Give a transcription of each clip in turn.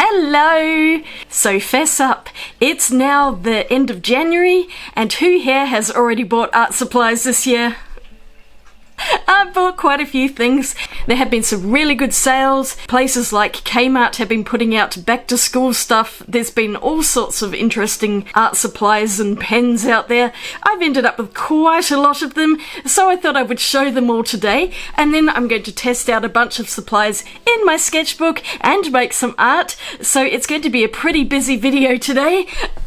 Hello! So fess up, it's now the end of January, and who here has already bought art supplies this year? I bought quite a few things. There have been some really good sales. Places like Kmart have been putting out back to school stuff. There's been all sorts of interesting art supplies and pens out there. I've ended up with quite a lot of them, so I thought I would show them all today, and then I'm going to test out a bunch of supplies in my sketchbook and make some art. So it's going to be a pretty busy video today.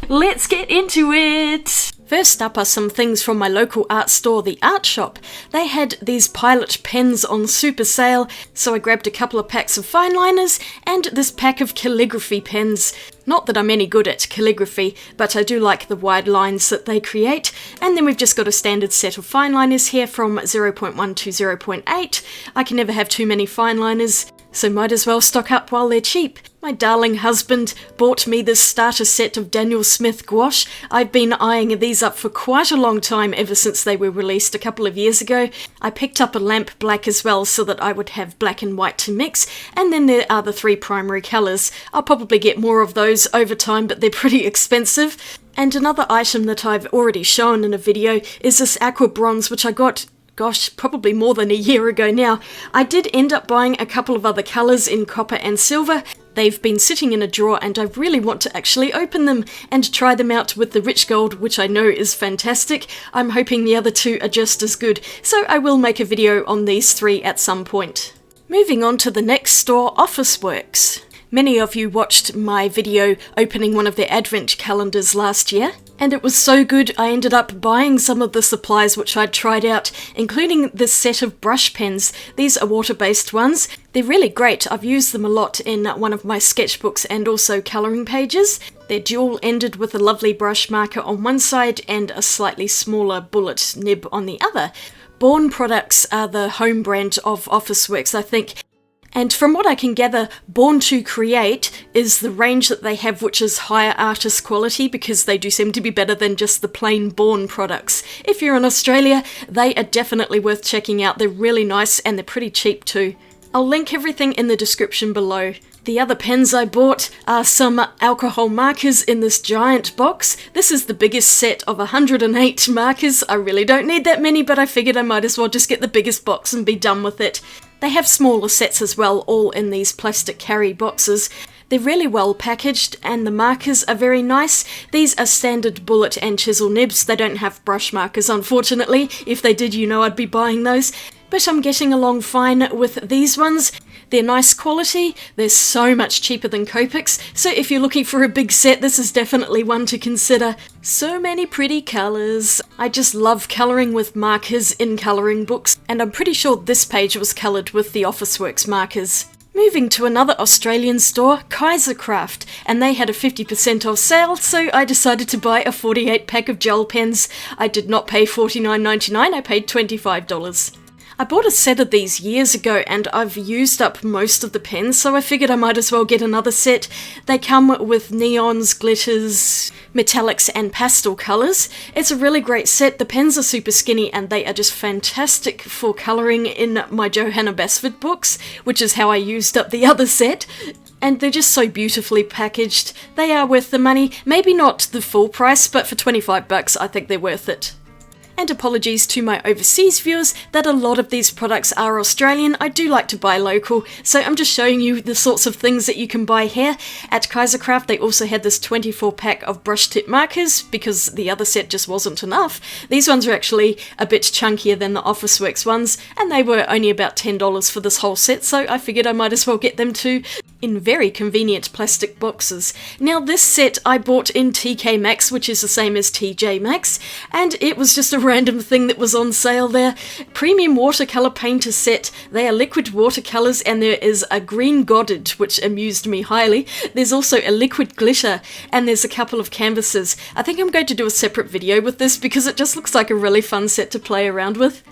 Let's get into it! First up are some things from my local art store, the Art Shop. They had these Pilot pens on super sale, so I grabbed a couple of packs of fine liners and this pack of calligraphy pens. Not that I'm any good at calligraphy, but I do like the wide lines that they create. And then we've just got a standard set of fine liners here from 0.1 to 0.8. I can never have too many fine liners, so might as well stock up while they're cheap. My darling husband bought me this starter set of Daniel Smith gouache. I've been eyeing these up for quite a long time, ever since they were released a couple of years ago. I picked up a lamp black as well so that I would have black and white to mix, and then there are the three primary colours. I'll probably get more of those over time, but they're pretty expensive. And another item that I've already shown in a video is this aqua bronze, which I got, gosh, probably more than a year ago now. I did end up buying a couple of other colours in copper and silver. They've been sitting in a drawer and I really want to actually open them and try them out with the rich gold, which I know is fantastic. I'm hoping the other two are just as good, so I will make a video on these three at some point. Moving on to the next store, Officeworks. Many of you watched my video opening one of their advent calendars last year, and it was so good I ended up buying some of the supplies which I'd tried out, including this set of brush pens. These are water-based ones. They're really great. I've used them a lot in one of my sketchbooks and also colouring pages. They're dual-ended with a lovely brush marker on one side and a slightly smaller bullet nib on the other. Born products are the home brand of Officeworks, I think. And from what I can gather, Born to Create is the range that they have, which is higher artist quality, because they do seem to be better than just the plain Born products. If you're in Australia, they are definitely worth checking out. They're really nice and they're pretty cheap too. I'll link everything in the description below. The other pens I bought are some alcohol markers in this giant box. This is the biggest set of 108 markers. I really don't need that many, but I figured I might as well just get the biggest box and be done with it. They have smaller sets as well, all in these plastic carry boxes. They're really well packaged and the markers are very nice. These are standard bullet and chisel nibs. They don't have brush markers, unfortunately. If they did, you know I'd be buying those. But I'm getting along fine with these ones. They're nice quality, they're so much cheaper than Copics, so if you're looking for a big set, this is definitely one to consider. So many pretty colours. I just love colouring with markers in colouring books, and I'm pretty sure this page was coloured with the Officeworks markers. Moving to another Australian store, Kaisercraft, and they had a 50% off sale, so I decided to buy a 48 pack of gel pens. I did not pay $49.99, I paid $25. I bought a set of these years ago and I've used up most of the pens, so I figured I might as well get another set. They come with neons, glitters, metallics and pastel colours. It's a really great set. The pens are super skinny and they are just fantastic for colouring in my Johanna Basford books, which is how I used up the other set. And they're just so beautifully packaged. They are worth the money. Maybe not the full price, but for $25 I think they're worth it. And apologies to my overseas viewers that a lot of these products are Australian. I do like to buy local, so I'm just showing you the sorts of things that you can buy here. At Kaisercraft they also had this 24 pack of brush tip markers, because the other set just wasn't enough. These ones are actually a bit chunkier than the Officeworks ones, and they were only about $10 for this whole set, so I figured I might as well get them too, in very convenient plastic boxes. Now this set I bought in TK Maxx, which is the same as TJ Maxx, and it was just a random thing that was on sale there. Premium watercolor painter set. They are liquid watercolors and there is a green goddard, which amused me highly. There's also a liquid glitter and there's a couple of canvases. I think I'm going to do a separate video with this because it just looks like a really fun set to play around with.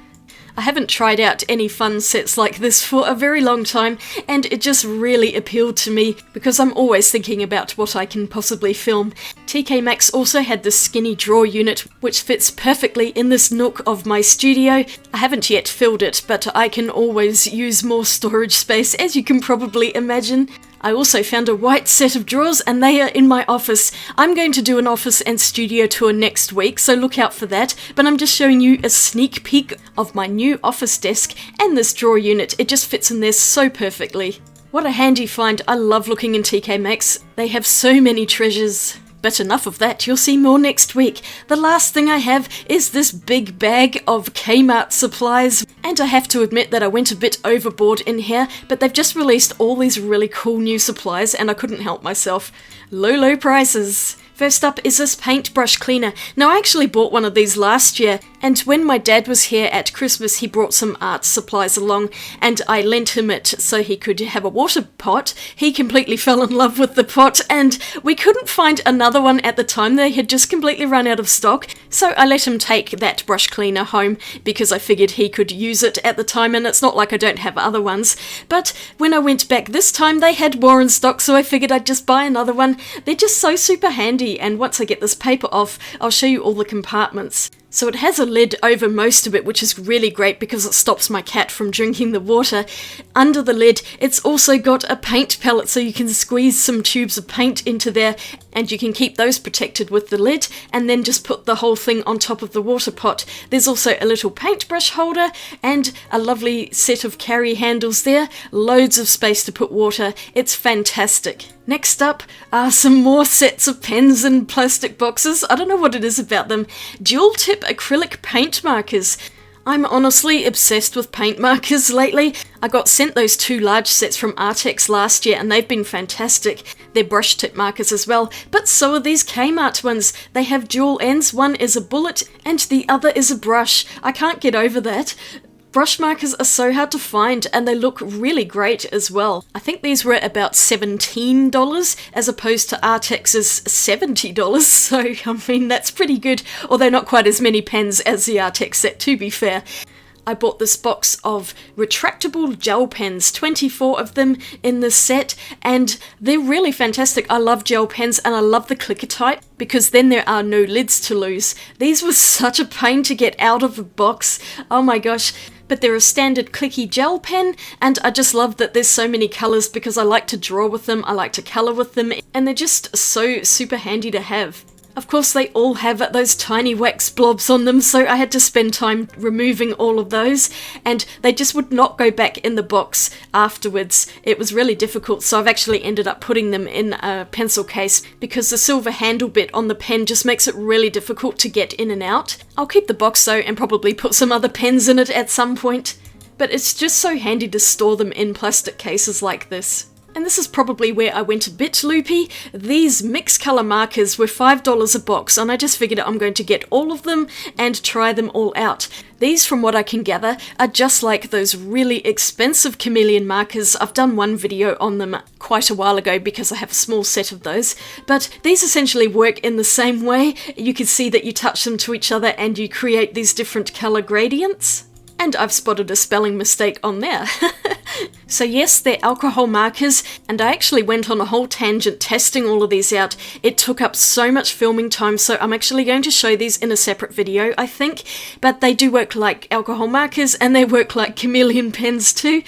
I haven't tried out any fun sets like this for a very long time, and it just really appealed to me because I'm always thinking about what I can possibly film. TK Maxx also had this skinny drawer unit which fits perfectly in this nook of my studio. I haven't yet filled it, but I can always use more storage space, as you can probably imagine. I also found a white set of drawers and they are in my office. I'm going to do an office and studio tour next week, so look out for that. But I'm just showing you a sneak peek of my new office desk and this drawer unit. It just fits in there so perfectly. What a handy find. I love looking in TK Maxx. They have so many treasures. But enough of that, you'll see more next week. The last thing I have is this big bag of Kmart supplies. And I have to admit that I went a bit overboard in here, but they've just released all these really cool new supplies and I couldn't help myself. Low prices. First up is this paintbrush cleaner. Now I actually bought one of these last year, and when my dad was here at Christmas he brought some art supplies along and I lent him it so he could have a water pot. He completely fell in love with the pot and we couldn't find another one at the time. They had just completely run out of stock, so I let him take that brush cleaner home because I figured he could use it at the time, and it's not like I don't have other ones. But when I went back this time they had more in stock, so I figured I'd just buy another one. They're just so super handy, and once I get this paper off I'll show you all the compartments. So it has a lid over most of it, which is really great because it stops my cat from drinking the water. Under the lid, it's also got a paint palette, so you can squeeze some tubes of paint into there and you can keep those protected with the lid and then just put the whole thing on top of the water pot. There's also a little paintbrush holder and a lovely set of carry handles there. Loads of space to put water. It's fantastic. Next up are some more sets of pens and plastic boxes. I don't know what it is about them. Dual tip acrylic paint markers. I'm honestly obsessed with paint markers lately. I got sent those 2 large sets from Artex last year and they've been fantastic. They're brush tip markers as well, but so are these Kmart ones. They have dual ends. One is a bullet and the other is a brush. I can't get over that. Brush markers are so hard to find and they look really great as well. I think these were about $17 as opposed to Artex's $70, so I mean that's pretty good, although not quite as many pens as the Artex set, to be fair. I bought this box of retractable gel pens, 24 of them in this set, and they're really fantastic. I love gel pens and I love the clicker type because then there are no lids to lose. These were such a pain to get out of the box. Oh my gosh. But they're a standard clicky gel pen and I just love that there's so many colours because I like to draw with them, I like to colour with them, and they're just so super handy to have. Of course they all have those tiny wax blobs on them, so I had to spend time removing all of those and they just would not go back in the box afterwards. It was really difficult, so I've actually ended up putting them in a pencil case because the silver handle bit on the pen just makes it really difficult to get in and out. I'll keep the box though and probably put some other pens in it at some point, but it's just so handy to store them in plastic cases like this. And this is probably where I went a bit loopy. These mixed colour markers were $5 a box and I just figured I'm going to get all of them and try them all out. These, from what I can gather, are just like those really expensive chameleon markers. I've done one video on them quite a while ago because I have a small set of those, but these essentially work in the same way. You can see that you touch them to each other and you create these different colour gradients. And I've spotted a spelling mistake on there. So yes, they're alcohol markers, and I actually went on a whole tangent testing all of these out. It took up so much filming time, so I'm actually going to show these in a separate video, I think. But they do work like alcohol markers, and they work like chameleon pens too.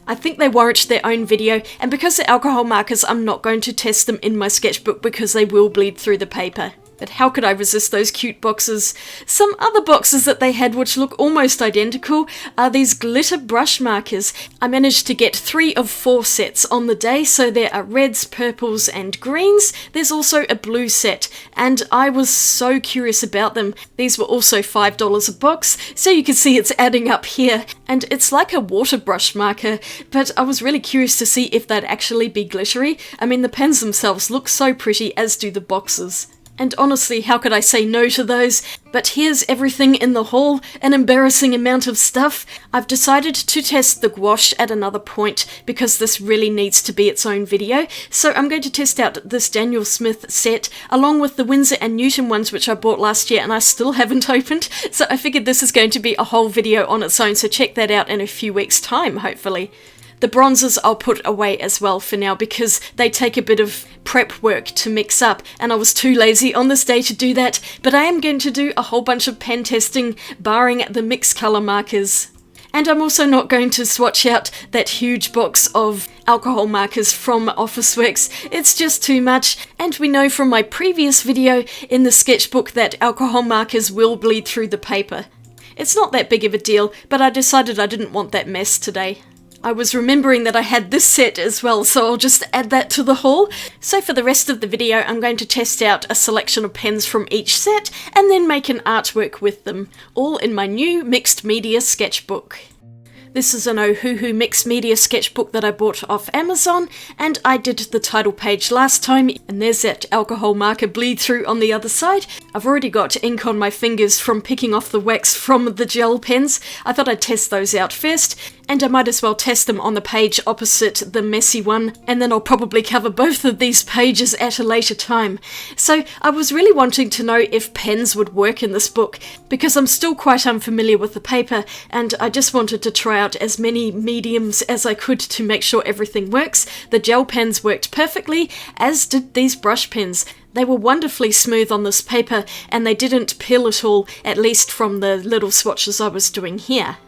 I think they warrant their own video, and because they're alcohol markers, I'm not going to test them in my sketchbook because they will bleed through the paper. But how could I resist those cute boxes? Some other boxes that they had which look almost identical are these glitter brush markers. I managed to get 3 of 4 sets on the day, so there are reds, purples and greens. There's also a blue set, and I was so curious about them. These were also $5 a box, so you can see it's adding up here. And it's like a water brush marker, but I was really curious to see if they'd actually be glittery. I mean, the pens themselves look so pretty, as do the boxes. And honestly, how could I say no to those? But here's everything in the haul, an embarrassing amount of stuff. I've decided to test the gouache at another point because this really needs to be its own video. So I'm going to test out this Daniel Smith set along with the Winsor & Newton ones which I bought last year and I still haven't opened. So I figured this is going to be a whole video on its own, so check that out in a few weeks' time, hopefully. The bronzes I'll put away as well for now because they take a bit of prep work to mix up and I was too lazy on this day to do that, but I am going to do a whole bunch of pen testing barring the mixed colour markers. And I'm also not going to swatch out that huge box of alcohol markers from Officeworks. It's just too much, and we know from my previous video in the sketchbook that alcohol markers will bleed through the paper. It's not that big of a deal, but I decided I didn't want that mess today. I was remembering that I had this set as well, so I'll just add that to the haul. So for the rest of the video, I'm going to test out a selection of pens from each set and then make an artwork with them, all in my new mixed media sketchbook. This is an Ohuhu mixed media sketchbook that I bought off Amazon, and I did the title page last time, and there's that alcohol marker bleed through on the other side. I've already got ink on my fingers from picking off the wax from the gel pens. I thought I'd test those out first, and I might as well test them on the page opposite the messy one, and then I'll probably cover both of these pages at a later time. So I was really wanting to know if pens would work in this book, because I'm still quite unfamiliar with the paper, and I just wanted to try out as many mediums as I could to make sure everything works. The gel pens worked perfectly, as did these brush pens. They were wonderfully smooth on this paper, and they didn't peel at all, at least from the little swatches I was doing here.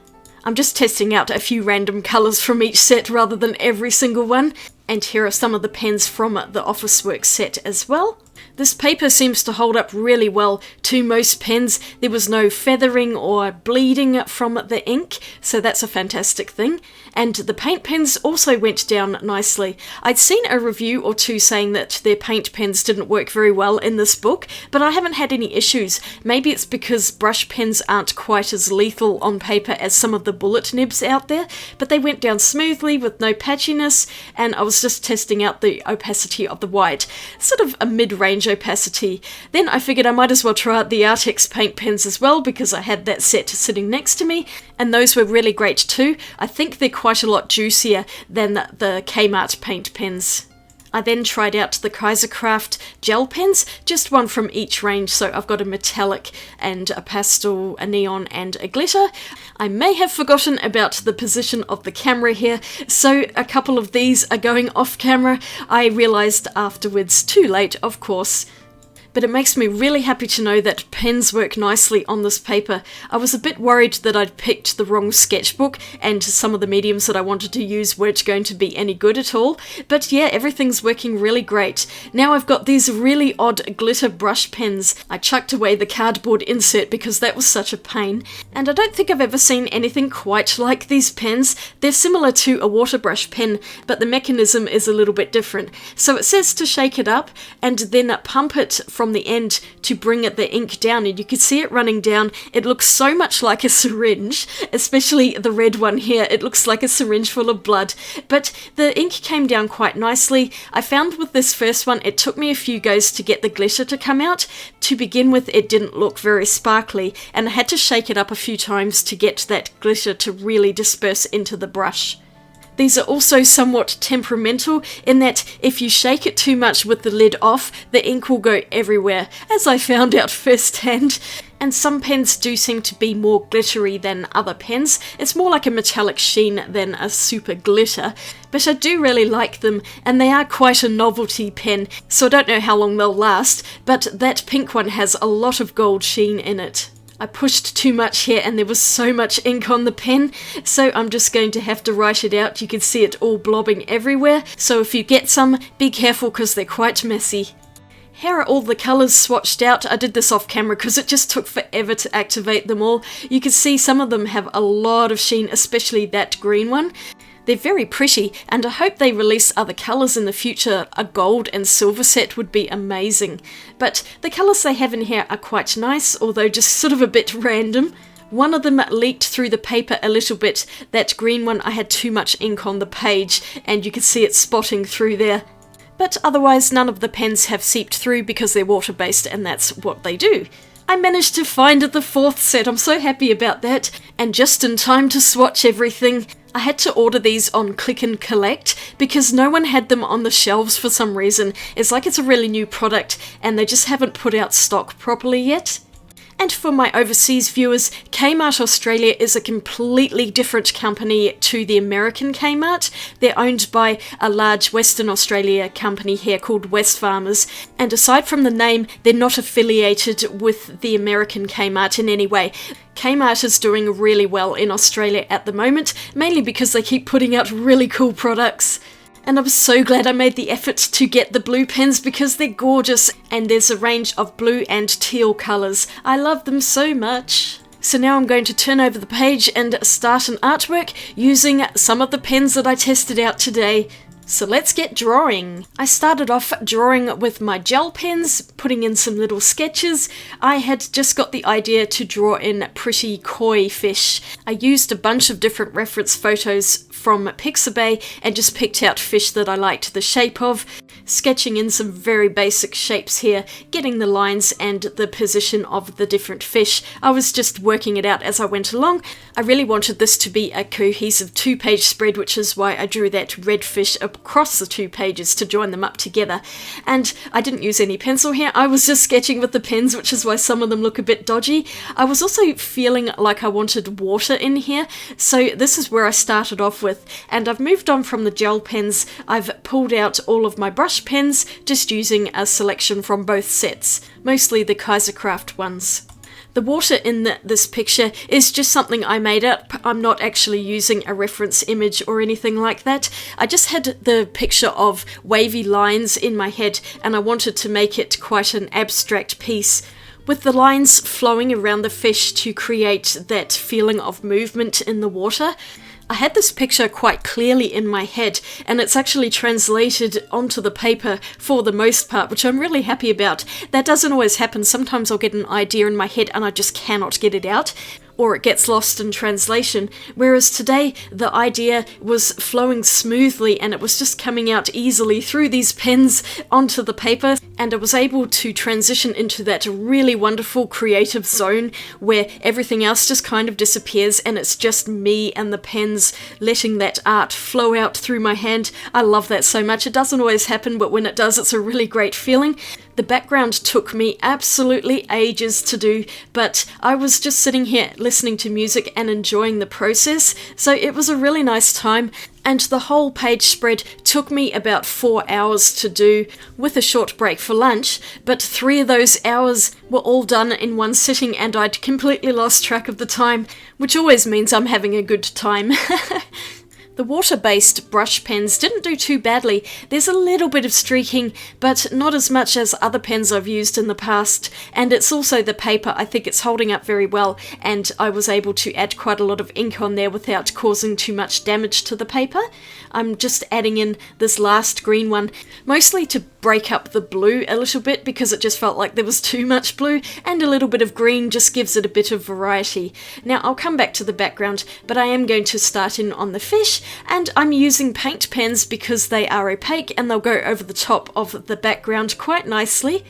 I'm just testing out a few random colours from each set rather than every single one, and here are some of the pens from the Officeworks set as well. This paper seems to hold up really well to most pens. There was no feathering or bleeding from the ink, so that's a fantastic thing. And the paint pens also went down nicely. I'd seen a review or two saying that their paint pens didn't work very well in this book, but I haven't had any issues. Maybe it's because brush pens aren't quite as lethal on paper as some of the bullet nibs out there, but they went down smoothly with no patchiness, and I was just testing out the opacity of the white, sort of a mid-range opacity. Then I figured I might as well try out the Artex paint pens as well, because I had that set sitting next to me, and those were really great too. I think they're quite a lot juicier than the Kmart paint pens. I then tried out the Kaisercraft gel pens, just one from each range, so I've got a metallic and a pastel, a neon and a glitter. I may have forgotten about the position of the camera here, so a couple of these are going off camera. I realised afterwards, too late of course. But it makes me really happy to know that pens work nicely on this paper. I was a bit worried that I'd picked the wrong sketchbook and some of the mediums that I wanted to use weren't going to be any good at all. But yeah, everything's working really great. Now I've got these really odd glitter brush pens. I chucked away the cardboard insert because that was such a pain. And I don't think I've ever seen anything quite like these pens. They're similar to a water brush pen, but the mechanism is a little bit different. So it says to shake it up and then pump it from the end to bring the ink down, and you can see it running down. It looks so much like a syringe, especially the red one here. It looks like a syringe full of blood, but the ink came down quite nicely. I found with this first one it took me a few goes to get the glitter to come out. To begin with, it didn't look very sparkly, and I had to shake it up a few times to get that glitter to really disperse into the brush. These are also somewhat temperamental in that if you shake it too much with the lid off, the ink will go everywhere, as I found out firsthand. And some pens do seem to be more glittery than other pens. It's more like a metallic sheen than a super glitter, but I do really like them, and they are quite a novelty pen, so I don't know how long they'll last, but that pink one has a lot of gold sheen in it. I pushed too much here and there was so much ink on the pen, so I'm just going to have to write it out. You can see it all blobbing everywhere, so if you get some, be careful because they're quite messy. Here are all the colours swatched out. I did this off camera because it just took forever to activate them all. You can see some of them have a lot of sheen, especially that green one. They're very pretty, and I hope they release other colours in the future. A gold and silver set would be amazing. But the colours they have in here are quite nice, although just sort of a bit random. One of them leaked through the paper a little bit. That green one, I had too much ink on the page, and you can see it spotting through there. But otherwise, none of the pens have seeped through because they're water-based, and that's what they do. I managed to find the fourth set. I'm so happy about that, and just in time to swatch everything. I had to order these on Click and Collect because no one had them on the shelves for some reason. It's like it's a really new product and they just haven't put out stock properly yet. And for my overseas viewers, Kmart Australia is a completely different company to the American Kmart. They're owned by a large Western Australia company here called Wesfarmers, and aside from the name, they're not affiliated with the American Kmart in any way. Kmart is doing really well in Australia at the moment, mainly because they keep putting out really cool products. And I'm so glad I made the effort to get the blue pens because they're gorgeous, and there's a range of blue and teal colours. I love them so much. So now I'm going to turn over the page and start an artwork using some of the pens that I tested out today. So let's get drawing. I started off drawing with my gel pens, putting in some little sketches. I had just got the idea to draw in pretty koi fish. I used a bunch of different reference photos from Pixabay and just picked out fish that I liked the shape of, sketching in some very basic shapes here, getting the lines and the position of the different fish. I was just working it out as I went along. I really wanted this to be a cohesive 2-page spread, which is why I drew that red fish across the 2 pages to join them up together. And I didn't use any pencil here, I was just sketching with the pens, which is why some of them look a bit dodgy. I was also feeling like I wanted water in here, so this is where I started off with, and I've moved on from the gel pens. I've pulled out all of my brush pens, just using a selection from both sets, mostly the Kaisercraft ones. The water in this picture is just something I made up. I'm not actually using a reference image or anything like that. I just had the picture of wavy lines in my head, and I wanted to make it quite an abstract piece, with the lines flowing around the fish to create that feeling of movement in the water. I had this picture quite clearly in my head, and it's actually translated onto the paper for the most part, which I'm really happy about. That doesn't always happen. Sometimes I'll get an idea in my head and I just cannot get it out, or it gets lost in translation, whereas today the idea was flowing smoothly and it was just coming out easily through these pens onto the paper, and I was able to transition into that really wonderful creative zone where everything else just kind of disappears and it's just me and the pens letting that art flow out through my hand. I love that so much. It doesn't always happen, but when it does, it's a really great feeling. The background took me absolutely ages to do, but I was just sitting here listening to music and enjoying the process, so it was a really nice time. And the whole page spread took me about 4 hours to do, with a short break for lunch, but 3 of those hours were all done in one sitting and I'd completely lost track of the time, which always means I'm having a good time. The water-based brush pens didn't do too badly. There's a little bit of streaking, but not as much as other pens I've used in the past, and it's also the paper. I think it's holding up very well, and I was able to add quite a lot of ink on there without causing too much damage to the paper. I'm just adding in this last green one, mostly to break up the blue a little bit because it just felt like there was too much blue, and a little bit of green just gives it a bit of variety. Now I'll come back to the background, but I am going to start in on the fish, and I'm using paint pens because they are opaque and they'll go over the top of the background quite nicely.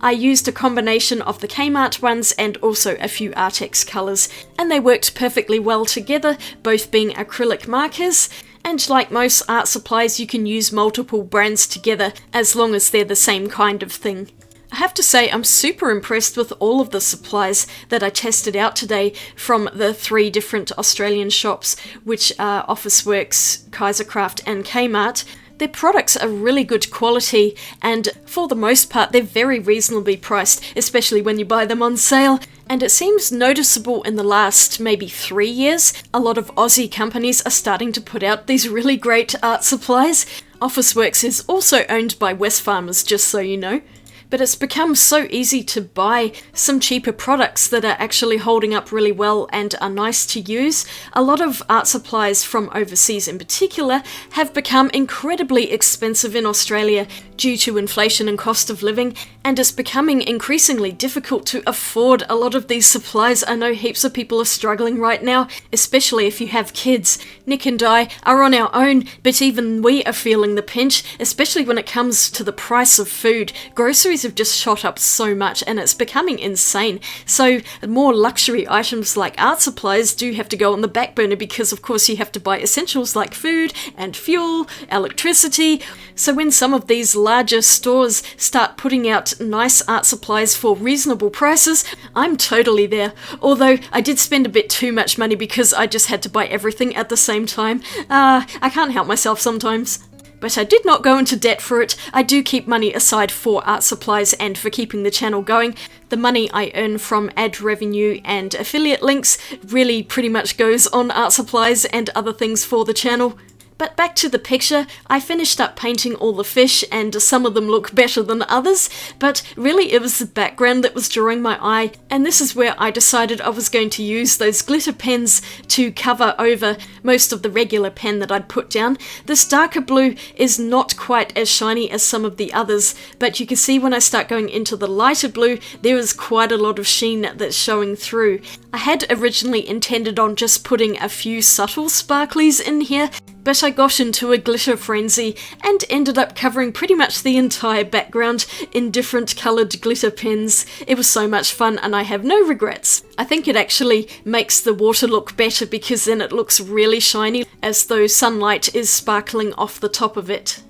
I used a combination of the Kmart ones and also a few Artex colours, and they worked perfectly well together, both being acrylic markers. And like most art supplies, you can use multiple brands together as long as they're the same kind of thing. I have to say I'm super impressed with all of the supplies that I tested out today from the 3 different Australian shops, which are Officeworks, Kaisercraft and Kmart. Their products are really good quality, and for the most part they're very reasonably priced, especially when you buy them on sale. And it seems noticeable in the last maybe 3 years, a lot of Aussie companies are starting to put out these really great art supplies. Officeworks is also owned by Wesfarmers, just so you know. But it's become so easy to buy some cheaper products that are actually holding up really well and are nice to use. A lot of art supplies from overseas in particular have become incredibly expensive in Australia due to inflation and cost of living, and it's becoming increasingly difficult to afford a lot of these supplies. I know heaps of people are struggling right now, especially if you have kids. Nick and I are on our own, but even we are feeling the pinch, especially when it comes to the price of food. Groceries groceries have just shot up so much and it's becoming insane. So more luxury items like art supplies do have to go on the back burner because of course you have to buy essentials like food and fuel, electricity. So when some of these larger stores start putting out nice art supplies for reasonable prices, I'm totally there. Although I did spend a bit too much money because I just had to buy everything at the same time. I can't help myself sometimes. But I did not go into debt for it. I do keep money aside for art supplies and for keeping the channel going. The money I earn from ad revenue and affiliate links really pretty much goes on art supplies and other things for the channel. But back to the picture, I finished up painting all the fish and some of them look better than others, but really it was the background that was drawing my eye, and this is where I decided I was going to use those glitter pens to cover over most of the regular pen that I'd put down. This darker blue is not quite as shiny as some of the others, but you can see when I start going into the lighter blue, there is quite a lot of sheen that's showing through. I had originally intended on just putting a few subtle sparklies in here, but I got into a glitter frenzy and ended up covering pretty much the entire background in different coloured glitter pens. It was so much fun and I have no regrets. I think it actually makes the water look better because then it looks really shiny as though sunlight is sparkling off the top of it.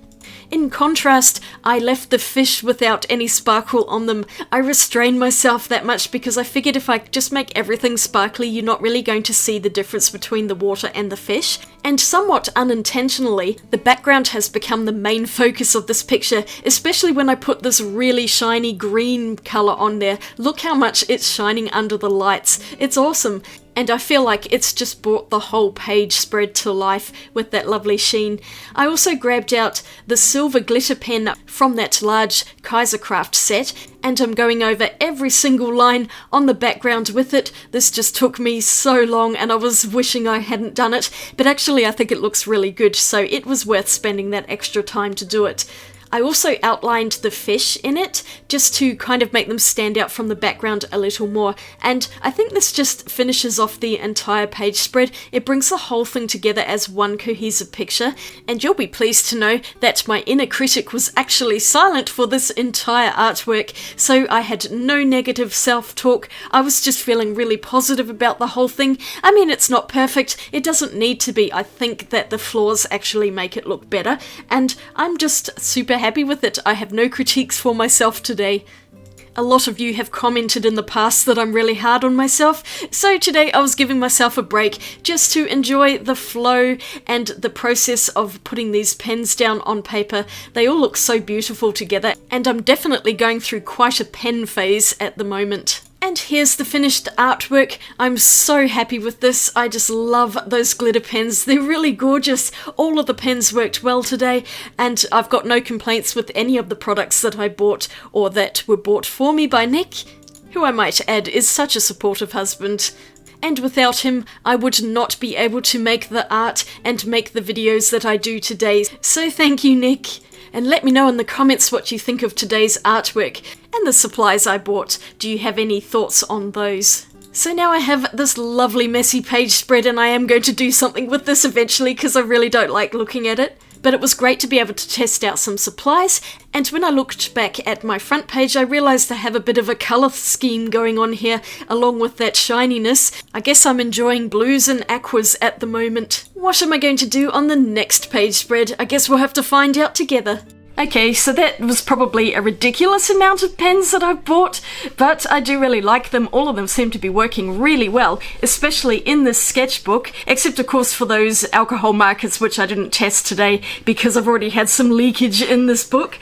In contrast, I left the fish without any sparkle on them. I restrained myself that much because I figured if I just make everything sparkly, you're not really going to see the difference between the water and the fish. And somewhat unintentionally, the background has become the main focus of this picture, especially when I put this really shiny green colour on there. Look how much it's shining under the lights. It's awesome. And I feel like it's just brought the whole page spread to life with that lovely sheen. I also grabbed out the silver glitter pen from that large Kaisercraft set, and I'm going over every single line on the background with it. This just took me so long and I was wishing I hadn't done it, but actually I think it looks really good, so it was worth spending that extra time to do it. I also outlined the fish in it, just to kind of make them stand out from the background a little more, and I think this just finishes off the entire page spread. It brings the whole thing together as one cohesive picture, and you'll be pleased to know that my inner critic was actually silent for this entire artwork, so I had no negative self-talk. I was just feeling really positive about the whole thing. I mean, it's not perfect, it doesn't need to be. I think that the flaws actually make it look better, and I'm just super happy with it. I have no critiques for myself today. A lot of you have commented in the past that I'm really hard on myself, so today I was giving myself a break just to enjoy the flow and the process of putting these pens down on paper. They all look so beautiful together, and I'm definitely going through quite a pen phase at the moment. And here's the finished artwork. I'm so happy with this. I just love those glitter pens. They're really gorgeous. All of the pens worked well today, and I've got no complaints with any of the products that I bought or that were bought for me by Nick, who I might add is such a supportive husband. And without him, I would not be able to make the art and make the videos that I do today. So thank you, Nick. And let me know in the comments what you think of today's artwork and the supplies I bought. Do you have any thoughts on those? So now I have this lovely messy page spread, and I am going to do something with this eventually because I really don't like looking at it. But it was great to be able to test out some supplies, and when I looked back at my front page I realised I have a bit of a colour scheme going on here along with that shininess. I guess I'm enjoying blues and aquas at the moment. What am I going to do on the next page spread? I guess we'll have to find out together. Okay, so that was probably a ridiculous amount of pens that I've bought, but I do really like them. All of them seem to be working really well, especially in this sketchbook, except of course for those alcohol markers which I didn't test today because I've already had some leakage in this book.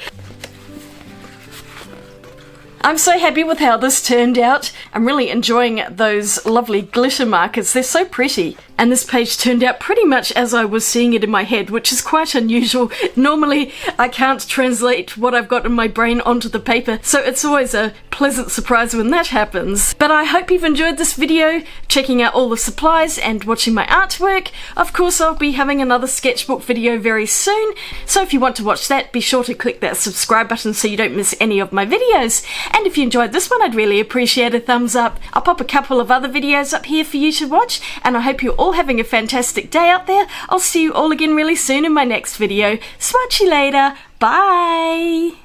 I'm so happy with how this turned out. I'm really enjoying those lovely glitter markers. They're so pretty. And this page turned out pretty much as I was seeing it in my head, which is quite unusual. Normally, I can't translate what I've got in my brain onto the paper, so it's always a pleasant surprise when that happens. But I hope you've enjoyed this video, checking out all the supplies and watching my artwork. Of course, I'll be having another sketchbook video very soon, so if you want to watch that, be sure to click that subscribe button so you don't miss any of my videos. And if you enjoyed this one, I'd really appreciate a thumbs up. I'll pop a couple of other videos up here for you to watch, and I hope you're all having a fantastic day out there. I'll see you all again really soon in my next video. Swatch you later. Bye!